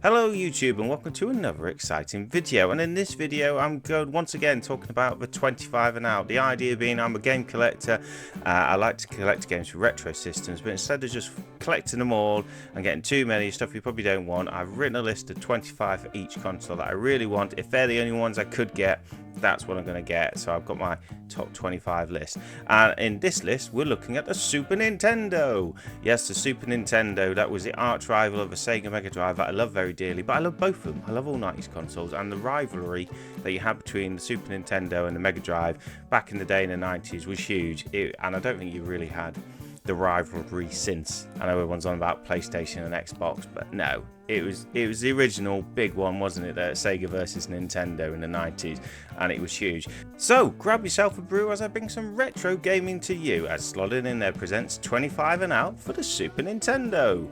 Hello YouTube and welcome to another exciting video, and in this video I'm going once again talking about the 25 and out. The idea being I'm a game collector. I like to collect games for retro systems, but instead of just collecting them all and getting too many stuff you probably don't want, I've written a list of 25 for each console that I really want. If they're the only ones I could get, that's what I'm going to get. So I've got my top 25 list, and in this list we're looking at the Super Nintendo. Yes, the Super Nintendo, that was the arch rival of the Sega Mega Drive that I love very dearly, but I love both of them. I love all 90s consoles, and the rivalry that you had between the Super Nintendo and the Mega Drive back in the day in the 90s was huge, and I don't think you really had the rivalry since. I know everyone's on about PlayStation and Xbox, but no, it was the original big one, wasn't it? That Sega versus Nintendo in the 90s, and it was huge. So grab yourself a brew as I bring some retro gaming to you, as Slotted in There presents 25 and out for the Super Nintendo.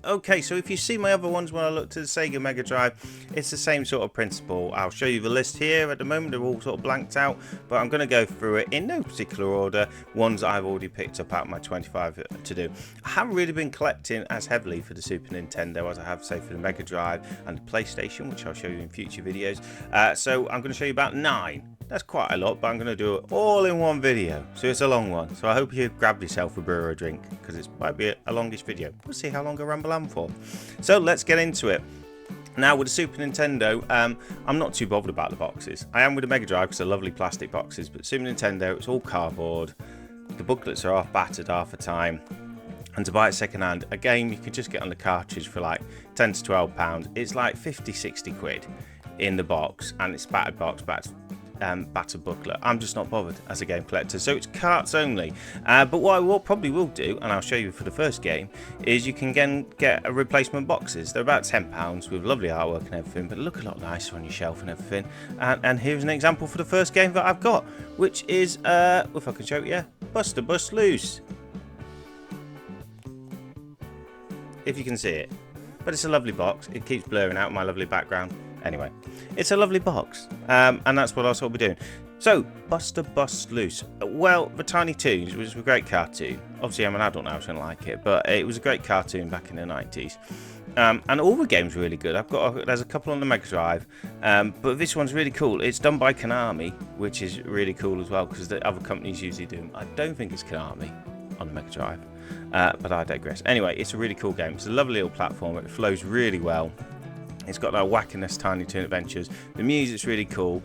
Okay, so if you see my other ones when I look to the Sega Mega Drive, it's the same sort of principle. I'll show you the list here. At the moment they're all sort of blanked out, but I'm going to go through it in no particular order, ones I've already picked up out of my 25 to do. I haven't really been collecting as heavily for the Super Nintendo as I have, say, for the Mega Drive and the PlayStation, which I'll show you in future videos. So I'm going to show you about 9. That's quite a lot, but I'm going to do it all in one video, so it's a long one. So I hope you grab yourself a brew or a drink, because it might be a longish video. We'll see how long I ramble on for. So let's get into it. Now with the Super Nintendo, I'm not too bothered about the boxes. I am with the Mega Drive because they're lovely plastic boxes, but Super Nintendo, it's all cardboard. The booklets are half battered half the time. And to buy it second hand, a game you could just get on the cartridge for like 10 to 12 pounds. It's like 50-60 quid in the box, and it's battered box, battered booklet. I'm just not bothered as a game collector, so it's carts only. But what I probably will do, and I'll show you for the first game, is you can get a replacement boxes. They're about £10 with lovely artwork and everything, but look a lot nicer on your shelf and everything. And here's an example for the first game that I've got, which is, if I can show you, Buster Bust Loose. If you can see it. But it's a lovely box. It keeps blurring out my lovely background. Anyway, it's a lovely box, and that's what I'll sort of be doing. So, Buster Bust Loose. Well, the Tiny Toons was a great cartoon. Obviously, I'm an adult now, so I don't like it, but it was a great cartoon back in the 90s. And all the games are really good. There's a couple on the Mega Drive, but this one's really cool. It's done by Konami, which is really cool as well, because the other companies usually do them. I don't think it's Konami on the Mega Drive, but I digress. Anyway, it's a really cool game. It's a lovely little platform. It flows really well. It's got that wackiness Tiny Toon Adventures. The music's really cool.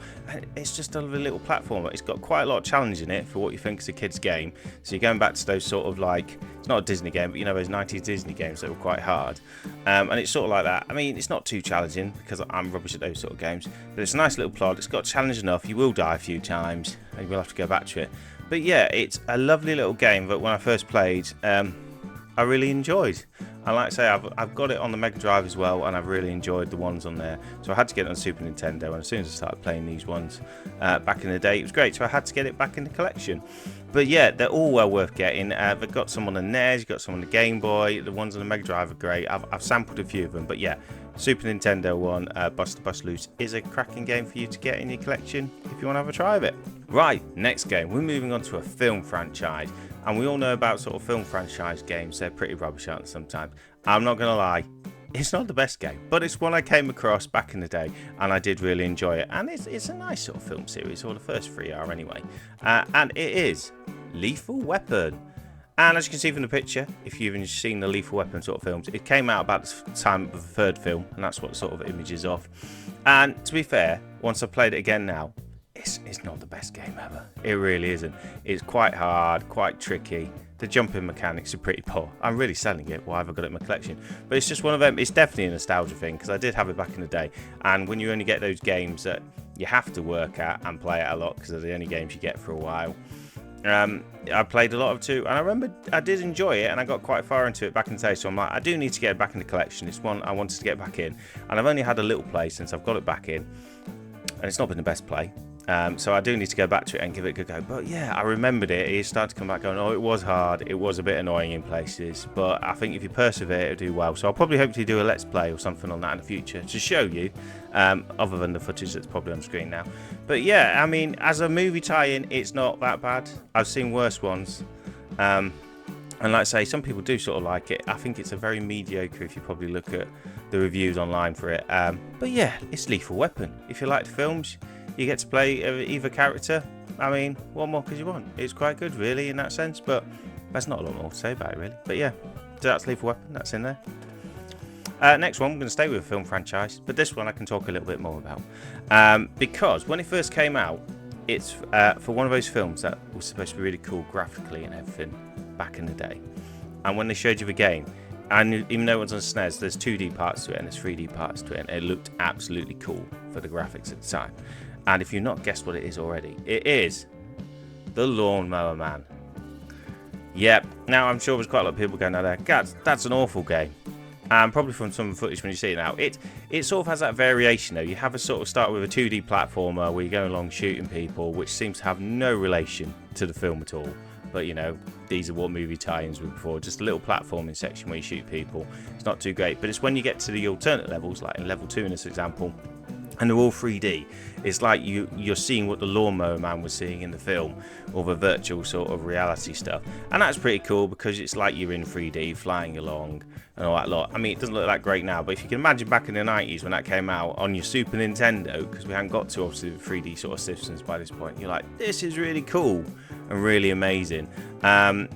It's just a lovely little platformer. It's got quite a lot of challenge in it for what you think is a kid's game. So you're going back to those sort of like, it's not a Disney game, but you know those 90s Disney games that were quite hard. And it's sort of like that. I mean, it's not too challenging because I'm rubbish at those sort of games. But it's a nice little plot. It's got challenge enough. You will die a few times and you will have to go back to it. But yeah, it's a lovely little game that when I first played, I really enjoyed. And like I say, I've got it on the Mega Drive as well, and I've really enjoyed the ones on there. So I had to get it on Super Nintendo, and as soon as I started playing these ones back in the day, it was great. So I had to get it back in the collection. But yeah, they're all well worth getting. They've got some on the NES, you've got some on the Game Boy. The ones on the Mega Drive are great. I've sampled a few of them, but yeah, Super Nintendo one, Buster Bust Loose, is a cracking game for you to get in your collection if you want to have a try of it. Right, next game, we're moving on to a film franchise. And we all know about sort of film franchise games. They're pretty rubbish, aren't they, sometimes? I'm not going to lie. It's not the best game, but it's one I came across back in the day, and I did really enjoy it. And it's a nice sort of film series, or the first 3 are anyway. And it is Lethal Weapon. And as you can see from the picture, if you've even seen the Lethal Weapon sort of films, it came out about the time of the third film, and that's what sort of image is of. And to be fair, once I've played it again now, it's not the best game ever. It really isn't. It's quite hard, quite tricky. The jumping mechanics are pretty poor. I'm really selling it. Why have I got it in my collection? But it's just one of them. It's definitely a nostalgia thing, because I did have it back in the day. And when you only get those games that you have to work at and play it a lot, because they're the only games you get for a while. I played a lot of too, and I remember I did enjoy it, and I got quite far into it back in the day, so I'm like, I do need to get it back in the collection. It's one I wanted to get back in, and I've only had a little play since I've got it back in, and it's not been the best play. So I do need to go back to it and give it a good go. But yeah, I remembered it. It started to come back going, oh, it was hard. It was a bit annoying in places. But I think if you persevere, it'll do well. So I'll probably hopefully do a Let's Play or something on that in the future to show you, other than the footage that's probably on screen now. But yeah, I mean, as a movie tie-in, it's not that bad. I've seen worse ones. And like I say, some people do sort of like it. I think it's a very mediocre if you probably look at the reviews online for it. But yeah, it's Lethal Weapon. If you like the films, you get to play either character. I mean, what more could you want? It's quite good, really, in that sense. But there's not a lot more to say about it, really. But yeah, so that's Lethal Weapon. That's in there. Next one, I'm going to stay with a film franchise. But this one I can talk a little bit more about. Because when it first came out, it's for one of those films that was supposed to be really cool graphically and everything back in the day. And when they showed you the game, and even though it was on SNES, there's 2D parts to it and there's 3D parts to it, and it looked absolutely cool for the graphics at the time. And if you've not guessed what it is already, it is the Lawn Mower Man. Yep. Now I'm sure there's quite a lot of people going out there, that's an awful game. And probably from some footage when you see it now, it sort of has that variation though. You have a sort of start with a 2D platformer where you go along shooting people, which seems to have no relation to the film at all. But you know, these are what movie tie-ins were before. Just a little platforming section where you shoot people. It's not too great, but it's when you get to the alternate levels, like in level 2 in this example, and they're all 3D. It's like you're seeing what the Lawn Mower Man was seeing in the film, or the virtual sort of reality stuff. And that's pretty cool because it's like you're in 3D, flying along and all that lot. I mean, it doesn't look that great now, but if you can imagine back in the 90s when that came out on your Super Nintendo, because we hadn't got to obviously the 3D sort of systems by this point, you're like, this is really cool and really amazing.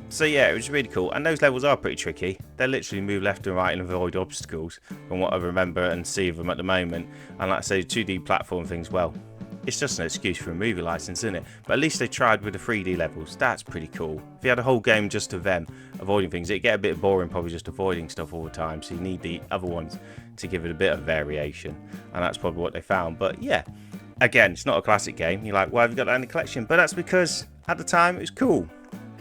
So yeah, it was really cool, and those levels are pretty tricky. They literally move left and right and avoid obstacles from what I remember and see of them at the moment. And like I say, 2D platform things, well, it's just an excuse for a movie license, isn't it? But at least they tried with the 3D levels. That's pretty cool. If you had a whole game just of them avoiding things, it'd get a bit boring probably just avoiding stuff all the time. So you need the other ones to give it a bit of variation, and that's probably what they found. But yeah, again, it's not a classic game. You're like, why have you got that in the collection? But that's because at the time it was cool.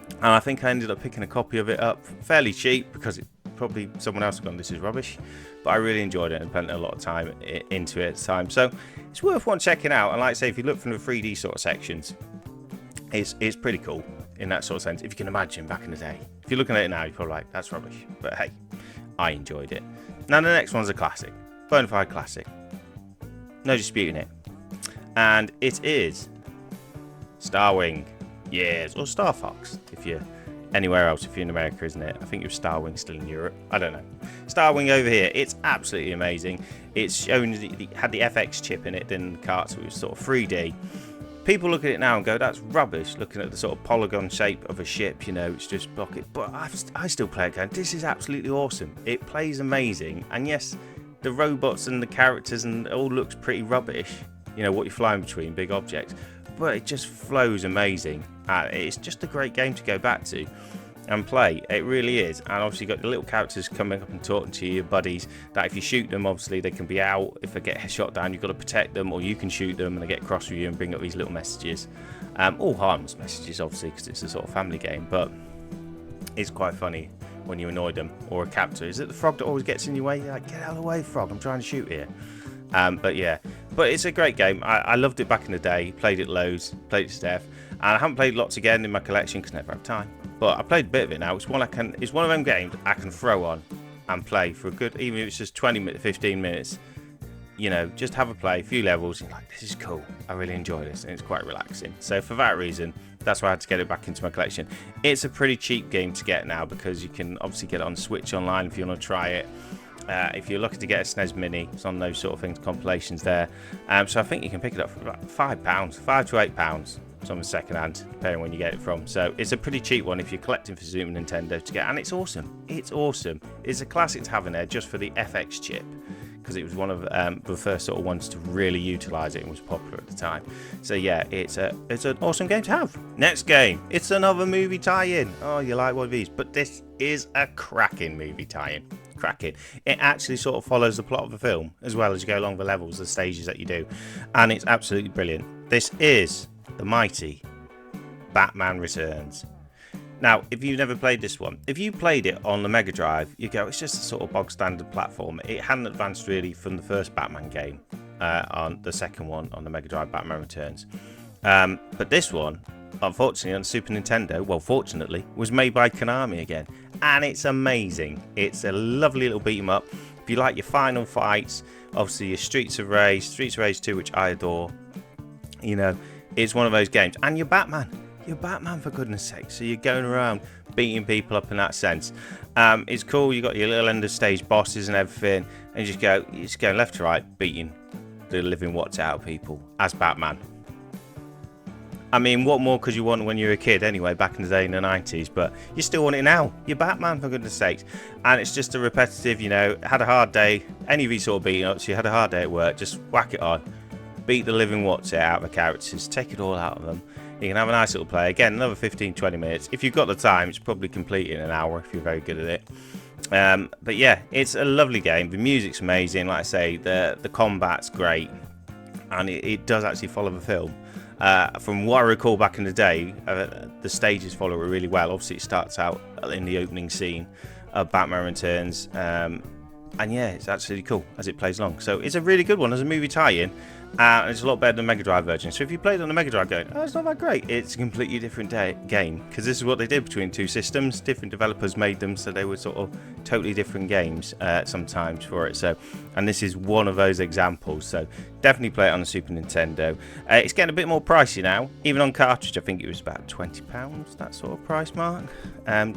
And I think I ended up picking a copy of it up fairly cheap because it probably someone else had gone, this is rubbish. But I really enjoyed it and spent a lot of time into it at the time. So it's worth one checking out. And like I say, if you look from the 3D sort of sections, it's pretty cool in that sort of sense. If you can imagine back in the day. If you're looking at it now, you're probably like, that's rubbish. But hey, I enjoyed it. Now the next one's a classic. Bona fide classic. No disputing it. And it is Starwing. Yes, or Star Fox, if you're anywhere else, if you're in America, isn't it? I think you're Starwing still in Europe. I don't know. Starwing over here, it's absolutely amazing. It's shown, it had the FX chip in it, then the carts, it was sort of 3D. People look at it now and go, that's rubbish, looking at the sort of polygon shape of a ship, you know, it's just block it. But I still play it going, this is absolutely awesome. It plays amazing. And yes, the robots and the characters and it all looks pretty rubbish, you know, what you're flying between, big objects. But it just flows amazing. It's just a great game to go back to and play. It really is. And obviously you've got the little characters coming up and talking to you, your buddies, that if you shoot them, obviously they can be out. If they get shot down, you've got to protect them, or you can shoot them and they get cross with you and bring up these little messages. All harmless messages, obviously, because it's a sort of family game, but it's quite funny when you annoy them, or a captor. Is it the frog that always gets in your way? You're like, get out of the way, frog, I'm trying to shoot here. But yeah, but it's a great game. I loved it back in the day, played it loads, played it to death, and I haven't played lots again in my collection because I never have time. But I played a bit of it now. It's one of them games I can throw on and play for a good, even if it's just 20 minutes, 15 minutes. You know, just have a play, a few levels. You're like, this is cool. I really enjoy this, and it's quite relaxing. So for that reason, that's why I had to get it back into my collection. It's a pretty cheap game to get now because you can obviously get it on Switch online if you want to try it. If you're looking to get a SNES Mini, it's on those sort of things, compilations there. So I think you can pick it up for about £5, £5 to £8. Some of second hand, depending on when you get it from. So it's a pretty cheap one if you're collecting for Super Nintendo to get, and it's awesome. It's awesome. It's a classic to have in there just for the FX chip, because it was one of the first sort of ones to really utilise it and was popular at the time. So yeah, it's an awesome game to have. Next game, it's another movie tie-in. Oh, you like one of these? But this is a cracking movie tie-in. Cracking. It actually sort of follows the plot of the film as well as you go along the levels, the stages that you do, and it's absolutely brilliant. This is the mighty Batman Returns. Now, if you've never played this one, if you played it on the Mega Drive, you go, it's just a sort of bog standard platform. It hadn't advanced really from the first Batman game on the second one on the Mega Drive, Batman Returns. But this one, unfortunately, on Super Nintendo, well, fortunately, was made by Konami again. And it's amazing. It's a lovely little beat 'em up. If you like your final fights, obviously your Streets of Rage 2, which I adore, you know, it's one of those games. And you're Batman. You're Batman, for goodness sake. So you're going around beating people up in that sense. It's cool. You got your little end of stage bosses and everything, and you just go left to right, beating the living what's out of people as Batman. I mean, what more could you want when you were a kid anyway, back in the day in the 90s, but you still want it now. You're Batman, for goodness sakes. And it's just a repetitive, you know, had a hard day, any of these sort of beating ups, you had a hard day at work, just whack it on, beat the living what's out of the characters, take it all out of them. You can have a nice little play. Again, another 15-20 minutes. If you've got the time, it's probably complete in an hour if you're very good at it. But yeah, it's a lovely game. The music's amazing. Like I say, the combat's great. And it does actually follow the film. From what I recall back in the day, the stages follow it really well. Obviously, it starts out in the opening scene of Batman Returns. And yeah, it's absolutely cool as it plays along. So it's a really good one as a movie tie-in. And it's a lot better than the Mega Drive version. So if you played on the Mega Drive going, oh, it's not that great, it's a completely different game. Because this is what they did between two systems. Different developers made them so they were sort of totally different games sometimes for it. So, and this is one of those examples. So definitely play it on the Super Nintendo. It's getting a bit more pricey now. Even on cartridge, I think it was about £20, that sort of price mark.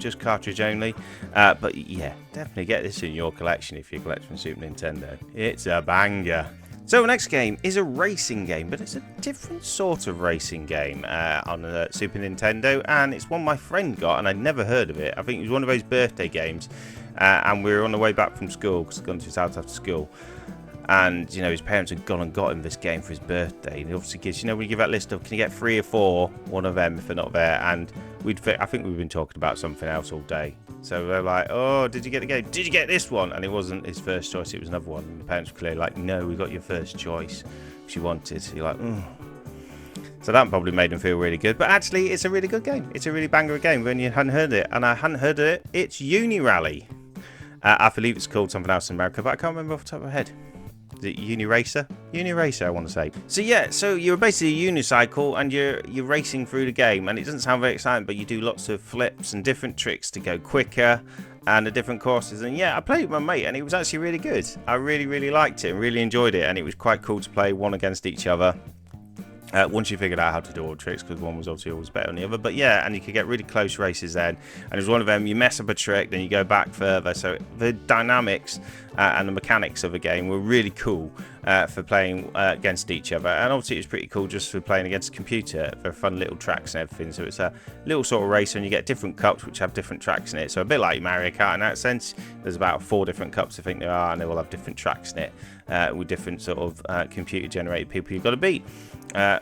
Just cartridge only. But yeah, definitely get this in your collection if you're collecting Super Nintendo. It's a banger. So the next game is a racing game, but it's a different sort of racing game on the Super Nintendo, and it's one my friend got, and I'd never heard of it. I think it was one of those birthday games, and we were on the way back from school, because I'd gone to his house after school, and, you know, his parents had gone and got him this game for his birthday, and it obviously gives, you know, when you give that list of, can you get 3 or 4, one of them if they're not there, and I think we've been talking about something else all day. So they're like, oh, did you get the game? Did you get this one? And it wasn't his first choice, it was another one. And the parents were clearly like, no, we got your first choice, which you wanted. So you're like, So that probably made him feel really good. But actually, it's a really good game. It's a really banger game when you hadn't heard it. And I hadn't heard of it. It's Uni Rally. I believe it's called something else in America, but I can't remember off the top of my head. Is it Uni Racer? Uni Racer, I want to say. So yeah, so you're basically a unicycle and you're racing through the game, and it doesn't sound very exciting, but you do lots of flips and different tricks to go quicker and the different courses. And yeah, I played with my mate and it was actually really good. I really liked it and really enjoyed it, and it was quite cool to play one against each other. Once you figured out how to do all the tricks, because one was obviously always better than the other. But yeah, and you could get really close races then. And it was one of them, you mess up a trick, then you go back further. So the dynamics and the mechanics of the game were really cool for playing against each other. And obviously it was pretty cool just for playing against a computer for fun little tracks and everything. So it's a little sort of race, and you get different cups which have different tracks in it. So a bit like Mario Kart in that sense. There's about 4 different cups I think there are, and they all have different tracks in it with different sort of computer generated people you've got to beat.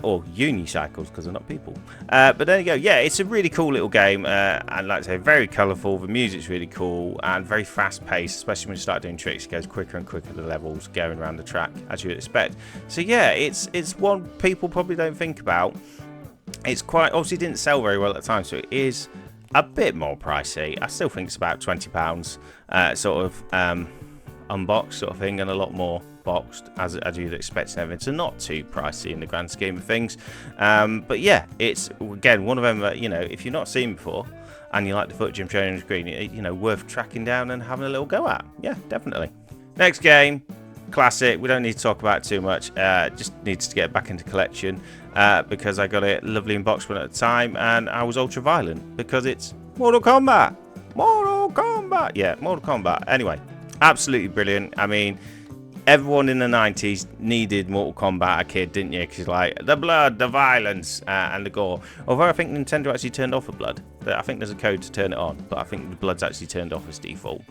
Or unicycles, because they're not people. But there you go. Yeah, it's a really cool little game, and like I say, very colourful. The music's really cool and very fast paced, especially when you start doing tricks. It goes quicker and quicker, the levels going around the track, as you would expect. So yeah, it's one people probably don't think about. It's quite, obviously didn't sell very well at the time, so it is a bit more pricey. I still think it's about £20 sort of unboxed sort of thing, and a lot more boxed as you'd expect and everything, so not too pricey in the grand scheme of things. But yeah, it's again one of them that, you know, if you've not seen before and you like the footage I'm showing on the screen, you know, worth tracking down and having a little go at. Yeah, definitely. Next game, classic. We don't need to talk about it too much. Just needs to get back into collection because I got it lovely in box one at a time, and I was ultra violent because it's Mortal Kombat. Mortal Kombat. Yeah, Mortal Kombat. Anyway, absolutely brilliant. I mean, everyone in the 90s needed Mortal Kombat, a kid, didn't you? Because like the blood, the violence, and the gore. Although I think Nintendo actually turned off the blood. I think there's a code to turn it on, but I think the blood's actually turned off as default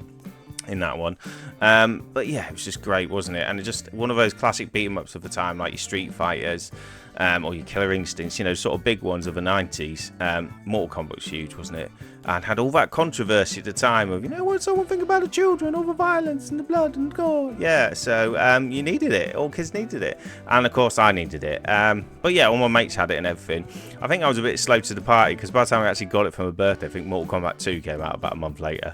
in that one. But yeah, it was just great, wasn't it? And it's just one of those classic beat 'em ups of the time, like your Street Fighters, or your Killer Instincts, you know, sort of big ones of the 90s. Mortal Kombat was huge, wasn't it? And had all that controversy at the time of, you know, what someone think about the children, all the violence and the blood and gore. Yeah, so you needed it. All kids needed it. And of course I needed it. But yeah, all my mates had it and everything. I think I was a bit slow to the party, because by the time I actually got it for my birthday, I think Mortal Kombat 2 came out about a month later.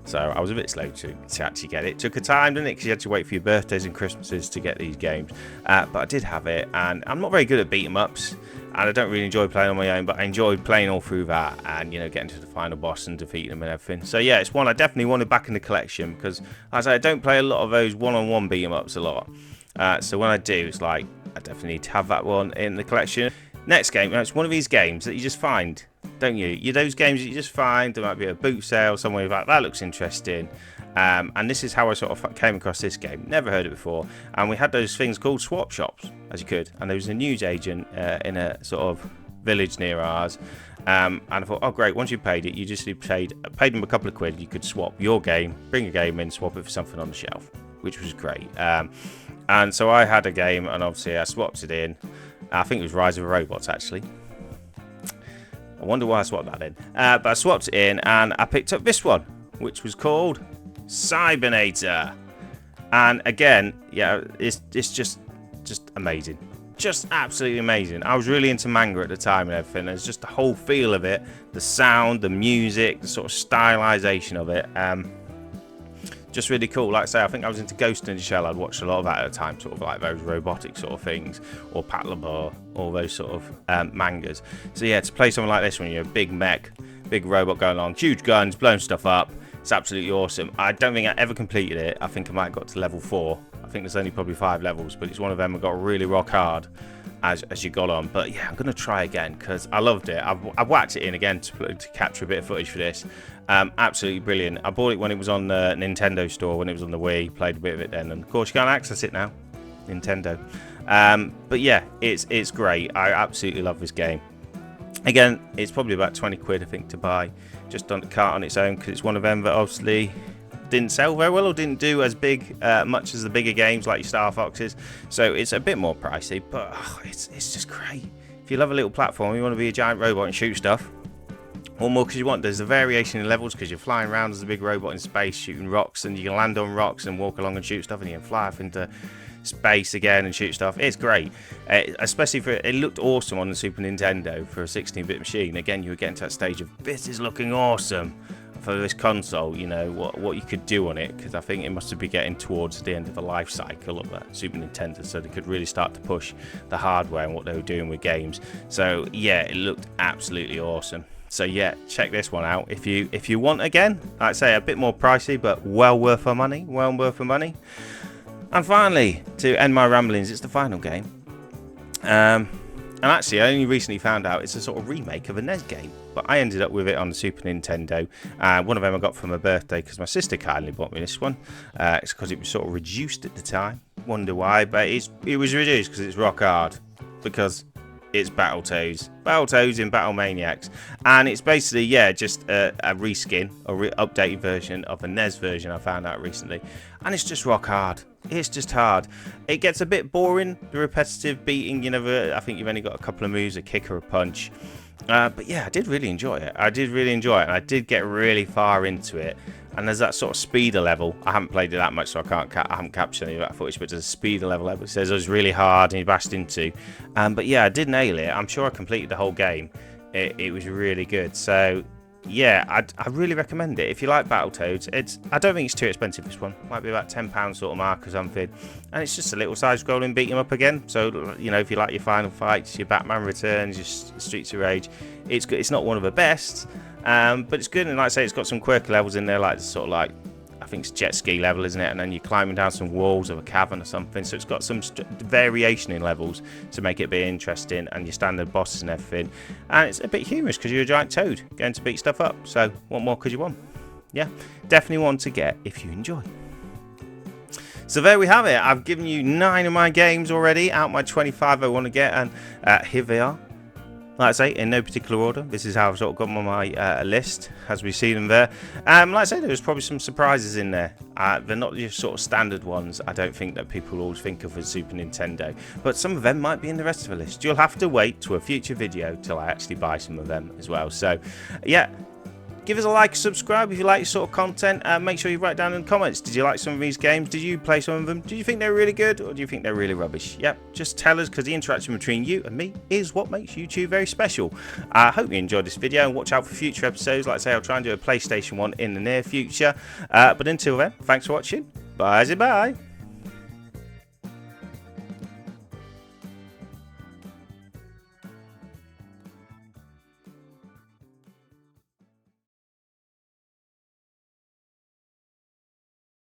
So I was a bit slow to actually get it. Took a time, didn't it? Because you had to wait for your birthdays and Christmases to get these games. But I did have it, and I'm not very good at beat 'em ups, and I don't really enjoy playing on my own, but I enjoyed playing all through that, and, you know, getting to the final boss and defeating them and everything. So yeah, it's one I definitely wanted back in the collection, because as I don't play a lot of those one-on-one beat 'em ups a lot. So when I do, it's like I definitely need to have that one in the collection. Next game, it's one of these games that you just find, don't you? You're those games that you just find. There might be a boot sale somewhere like that looks interesting. And this is how I sort of came across this game. Never heard it before. And we had those things called swap shops, as you could. And there was a news agent in a sort of village near ours. And I thought, oh great, once you paid it, you just paid them a couple of quid. You could swap your game, bring a game in, swap it for something on the shelf, which was great. And so I had a game, and obviously I swapped it in. I think it was Rise of the Robots, actually. I wonder why I swapped that in. But I swapped it in, and I picked up this one, which was called Cybernator. And again, yeah, it's just amazing. Just absolutely amazing. I was really into manga at the time and everything. It's just the whole feel of it, the sound, the music, the sort of stylization of it. Just really cool. Like I say, I think I was into Ghost in the Shell. I'd watched a lot of that at the time, sort of like those robotic sort of things, or Patlabor, all those sort of mangas. So yeah, to play something like this when you're a big mech, big robot going along, huge guns, blowing stuff up, it's absolutely awesome. I don't think I ever completed it. I think I might have got to level 4. I think there's only probably 5 levels, but it's one of them that got really rock hard as you got on. But yeah, I'm going to try again because I loved it. I've whacked it in again to capture a bit of footage for this. Absolutely brilliant. I bought it when it was on the Nintendo store, when it was on the Wii. Played a bit of it then, and of course you can't access it now, Nintendo. But yeah, it's great. I absolutely love this game. Again, it's probably about 20 quid I think to buy just on the cart on its own, because it's one of them that obviously didn't sell very well or didn't do as much as the bigger games like your Star Foxes. So it's a bit more pricey, but it's just great. If you love a little platform, you want to be a giant robot and shoot stuff, or more because you want. There's a variation in levels because you're flying around as a big robot in space shooting rocks, and you can land on rocks and walk along and shoot stuff, and you can fly off into space again and shoot stuff. It's great, especially for it looked awesome on the Super Nintendo for a 16-bit machine. Again, you were getting to that stage of this is looking awesome for this console, you know, what you could do on it, because I think it must have been getting towards the end of the life cycle of that Super Nintendo, so they could really start to push the hardware and what they were doing with games. So yeah, it looked absolutely awesome. So yeah, check this one out if you want. Again, like I say, a bit more pricey, but well worth the money. And finally, to end my ramblings, it's the final game. And actually, I only recently found out it's a sort of remake of a NES game, but I ended up with it on the Super Nintendo. One of them I got for my birthday because my sister kindly bought me this one. It's because it was sort of reduced at the time. Wonder why, but it was reduced because it's rock hard. Because it's Battletoads in Battle Maniacs, and it's basically, yeah, just a reskin or updated version of a NES version I found out recently, and it's just rock hard. It's just hard. It gets a bit boring, the repetitive beating. You know, I think you've only got a couple of moves, a kick or a punch. But yeah, I did really enjoy it. And I did get really far into it. And there's that sort of speeder level. I haven't played it that much, so I haven't captured any of that footage. But there's a speeder level. It says it was really hard and you bashed into. But yeah, I did nail it. I'm sure I completed the whole game. It was really good. So yeah, I really recommend it if you like Battletoads. I don't think it's too expensive. This one might be about £10 sort of mark or something, and it's just a little side-scrolling beat 'em up again. So you know, if you like your Final Fights, your Batman Returns, your Streets of Rage, it's good. It's not one of the best, but it's good. And like I say, it's got some quirky levels in there, like sort of like, I think it's jet ski level, isn't it? And then you're climbing down some walls of a cavern or something. So it's got some variation in levels to make it a bit interesting, and your standard bosses and everything. And it's a bit humorous because you're a giant toad going to beat stuff up. So what more could you want? Yeah, definitely one to get if you enjoy. So there we have it. I've given you 9 of my games already out my 25 I want to get, and here they are. Like I say, in no particular order. This is how I've sort of got them on my list, as we see them there. Like I say, there's probably some surprises in there. They're not just sort of standard ones, I don't think, that people always think of as Super Nintendo. But some of them might be in the rest of the list. You'll have to wait to a future video till I actually buy some of them as well. So, yeah. Give us a like, subscribe if you like this sort of content, and make sure you write down in the comments, did you like some of these games? Did you play some of them? Do you think they're really good, or do you think they're really rubbish? Yep, just tell us, because the interaction between you and me is what makes YouTube very special. I hope you enjoyed this video, and watch out for future episodes. Like I say, I'll try and do a PlayStation one in the near future. But until then, thanks for watching. Bye.